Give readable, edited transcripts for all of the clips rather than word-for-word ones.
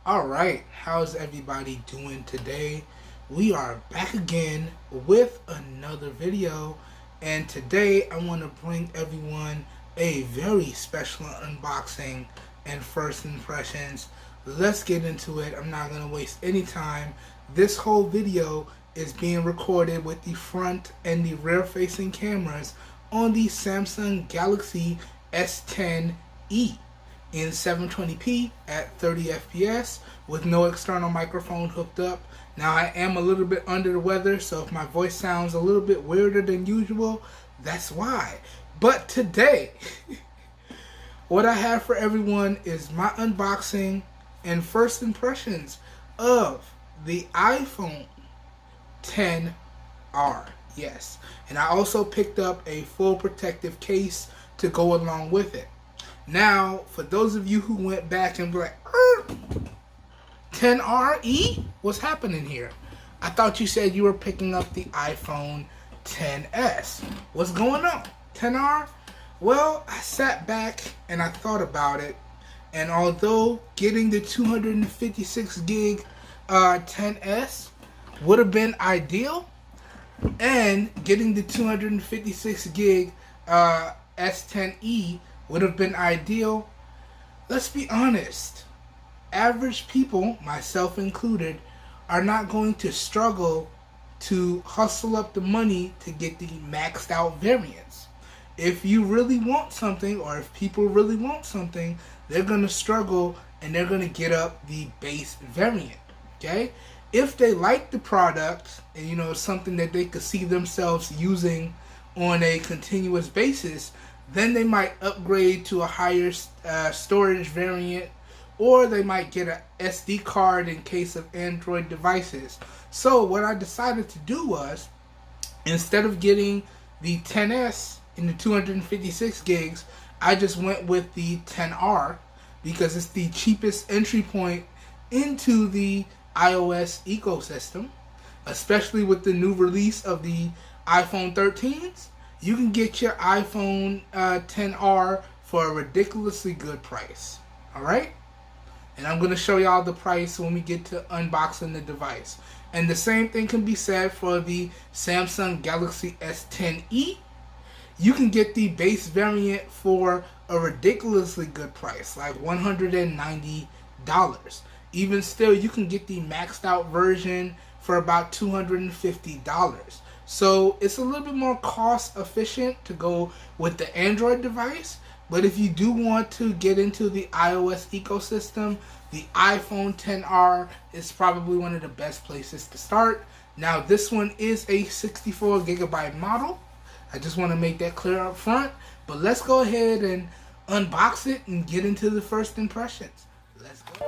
Alright, how's everybody doing today? We are back again with another video, and today I want to bring everyone a very special unboxing and first impressions. Let's get into it. I'm not going to waste any time. This whole video is being recorded with the front and the rear facing cameras on the Samsung Galaxy S10e. in 720p at 30 FPS with no external microphone hooked up. Now I am a little bit under the weather, so if my voice sounds a little bit weirder than usual, that's why. But today, what I have for everyone is my unboxing and first impressions of the iPhone XR. Yes, and I also picked up a full protective case to go along with it. Now, for those of you who went back and were like, XRE? What's happening here? I thought you said you were picking up the iPhone XS. What's going on? XR? Well, I sat back and I thought about it, and although getting the 256 gig XS would have been ideal, and getting the 256 gig S10e would have been ideal, let's be honest, average people, myself included, are not going to struggle to hustle up the money to get the maxed out variants. If you really want something, or if people really want something, they're going to struggle and they're going to get up the base variant. Okay? If they like the product and it's something that they could see themselves using on a continuous basis, then they might upgrade to a higher storage variant, or they might get an SD card in case of Android devices. So what I decided to do was, instead of getting the XS in the 256 gigs, I just went with the XR because it's the cheapest entry point into the iOS ecosystem, especially with the new release of the iPhone 13s. You can get your iPhone XR for a ridiculously good price. Alright? And I'm going to show y'all the price when we get to unboxing the device. And the same thing can be said for the Samsung Galaxy S10e. You can get the base variant for a ridiculously good price, like $190. Even still, you can get the maxed out version for about $250. So it's a little bit more cost efficient to go with the Android device. But if you do want to get into the iOS ecosystem, the iPhone XR is probably one of the best places to start. Now this one is a 64 gigabyte model. I just want to make that clear up front. But let's go ahead and unbox it and get into the first impressions. Let's go.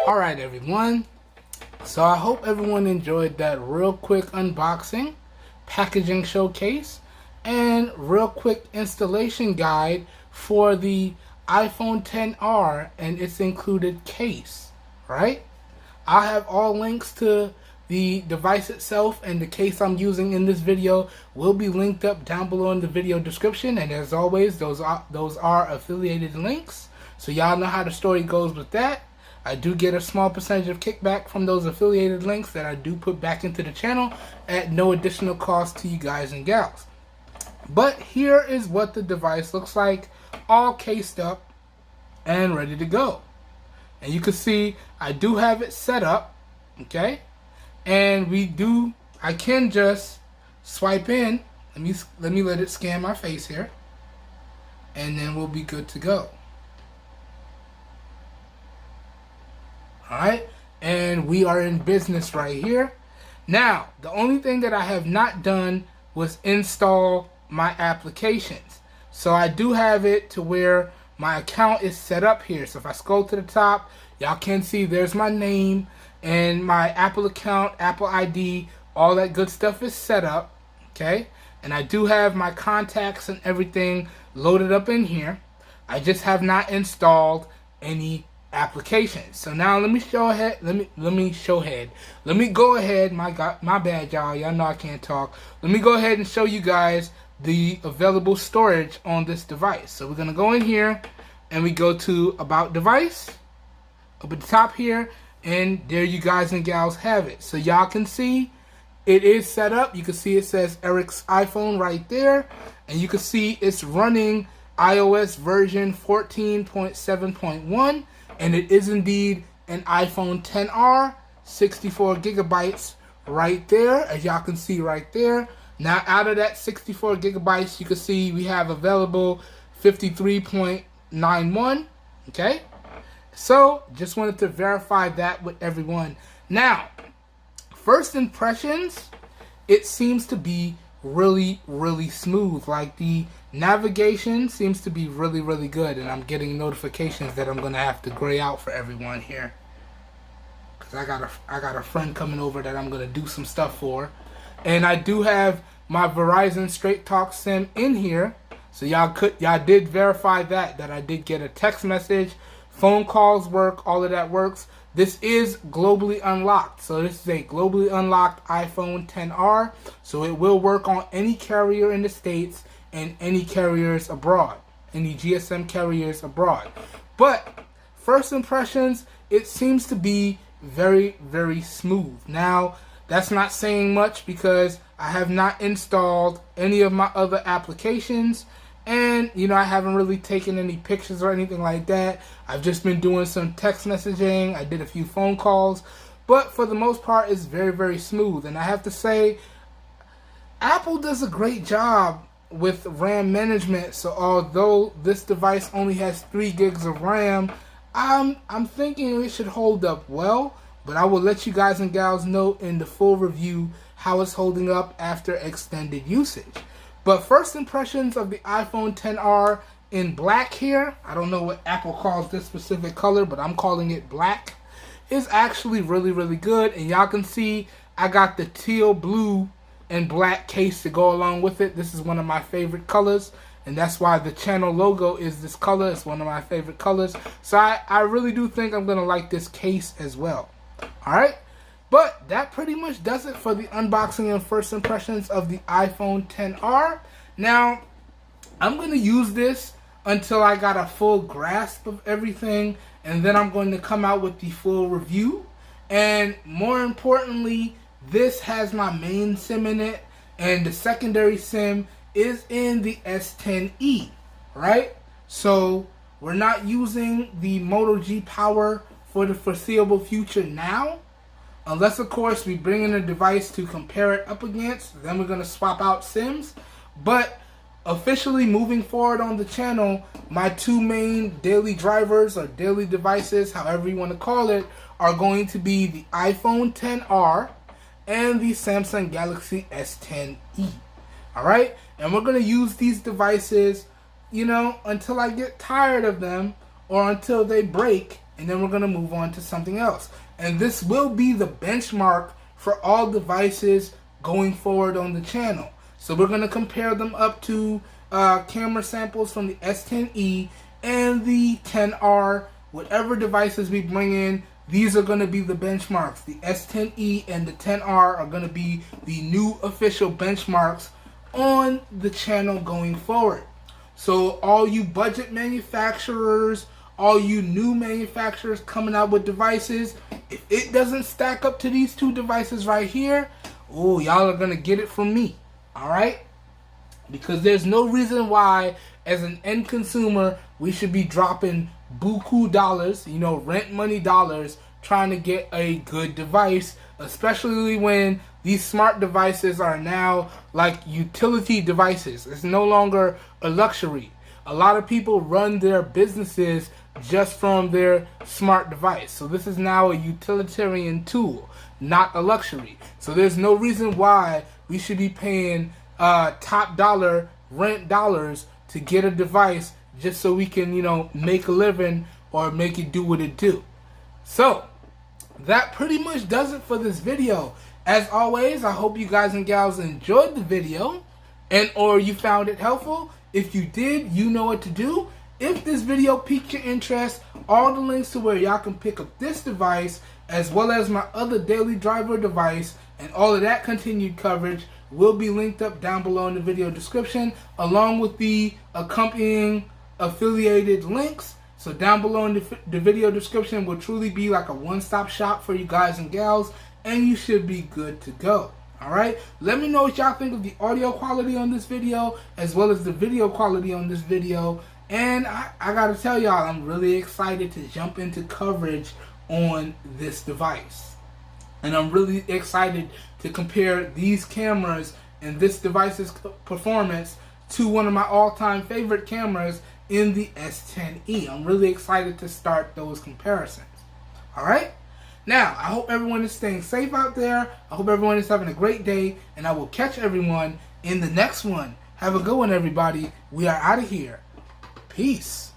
Alright everyone, so I hope everyone enjoyed that real quick unboxing, packaging showcase, and real quick installation guide for the iPhone XR and its included case, right? I'll have all links to the device itself and the case I'm using in this video will be linked up down below in the video description, and as always, those are affiliated links, so y'all know how the story goes with that. I do get a small percentage of kickback from those affiliated links that I do put back into the channel at no additional cost to you guys and gals. But here is what the device looks like, all cased up and ready to go. And you can see I do have it set up, okay? And I can just swipe in. Let me let it scan my face here, and then we'll be good to go. Alright, and we are in business right here. Now, the only thing that I have not done was install my applications. So I do have it to where my account is set up here. So if I scroll to the top, y'all can see there's my name and my Apple account, Apple ID, all that good stuff is set up, okay? And I do have my contacts and everything loaded up in here. I just have not installed any applications. So now let me go ahead. My bad, y'all know I can't talk. Let me go ahead and show you guys the available storage on this device. So we're gonna go in here and we go to About Device up at the top here, and there you guys and gals have it. So y'all can see it is set up. You can see it says Eric's iPhone right there, and you can see it's running iOS version 14.7.1, and it is indeed an iPhone XR, 64 gigabytes right there, as y'all can see right there. Now, out of that 64 gigabytes, you can see we have available 53.91, okay? So, just wanted to verify that with everyone. Now, first impressions, it seems to be really, really smooth. Like, the navigation seems to be really, really good, and I'm getting notifications that I'm gonna have to gray out for everyone here, because I got a friend coming over that I'm gonna do some stuff for. And I do have my Verizon Straight Talk SIM in here, so y'all did verify that I did get a text message, phone calls work, all of that works. This is globally unlocked, so this is a globally unlocked iPhone XR, so it will work on any carrier in the States and any carriers abroad, any GSM carriers abroad. But first impressions, it seems to be very, very smooth. Now, that's not saying much because I have not installed any of my other applications, and I haven't really taken any pictures or anything like that. I've just been doing some text messaging. I did a few phone calls, but for the most part, it's very, very smooth. And I have to say, Apple does a great job with RAM management. So although this device only has 3 gigs of RAM, I'm thinking it should hold up well. But I will let you guys and gals know in the full review how it's holding up after extended usage. But first impressions of the iPhone XR in black here, I don't know what Apple calls this specific color, but I'm calling it black, is actually really, really good. And y'all can see I got the teal, blue, and black case to go along with it. This is one of my favorite colors, and that's why the channel logo is this color. It's one of my favorite colors. So I really do think I'm going to like this case as well. Alright, but that pretty much does it for the unboxing and first impressions of the iPhone XR. Now, I'm going to use this until I got a full grasp of everything, and then I'm going to come out with the full review. And more importantly, this has my main SIM in it, and the secondary SIM is in the S10e, right? So we're not using the Moto G Power for the foreseeable future now, unless of course we bring in a device to compare it up against. Then we're going to swap out SIMs. But officially moving forward on the channel, my 2 main daily drivers or daily devices, however you want to call it, are going to be the iPhone XR and the Samsung Galaxy S10e. Alright? And we're going to use these devices, until I get tired of them or until they break, and then we're going to move on to something else. And this will be the benchmark for all devices going forward on the channel. So we're going to compare them up to camera samples from the S10e and the 10R. Whatever devices we bring in, these are going to be the benchmarks. The S10e and the 10R are going to be the new official benchmarks on the channel going forward. So all you budget manufacturers, all you new manufacturers coming out with devices, if it doesn't stack up to these two devices right here, oh, y'all are going to get it from me. All right? Because there's no reason why, as an end consumer, we should be dropping buku dollars, rent money dollars, trying to get a good device, especially when these smart devices are now like utility devices. It's no longer a luxury. A lot of people run their businesses just from their smart device. So this is now a utilitarian tool, not a luxury. So there's no reason why we should be paying top dollar rent dollars to get a device just so we can, make a living or make it do what it do. So that pretty much does it for this video. As always, I hope you guys and gals enjoyed the video and or you found it helpful. If you did, you know what to do. If this video piqued your interest, all the links to where y'all can pick up this device as well as my other daily driver device and all of that continued coverage will be linked up down below in the video description, along with the accompanying affiliated links. So down below in the video description will truly be like a one-stop shop for you guys and gals, and you should be good to go. Alright, let me know what y'all think of the audio quality on this video as well as the video quality on this video. And I gotta tell y'all, I'm really excited to jump into coverage on this device. And I'm really excited to compare these cameras and this device's performance to one of my all-time favorite cameras in the S10e. I'm really excited to start those comparisons. Alright? Now, I hope everyone is staying safe out there. I hope everyone is having a great day. And I will catch everyone in the next one. Have a good one, everybody. We are out of here. Peace.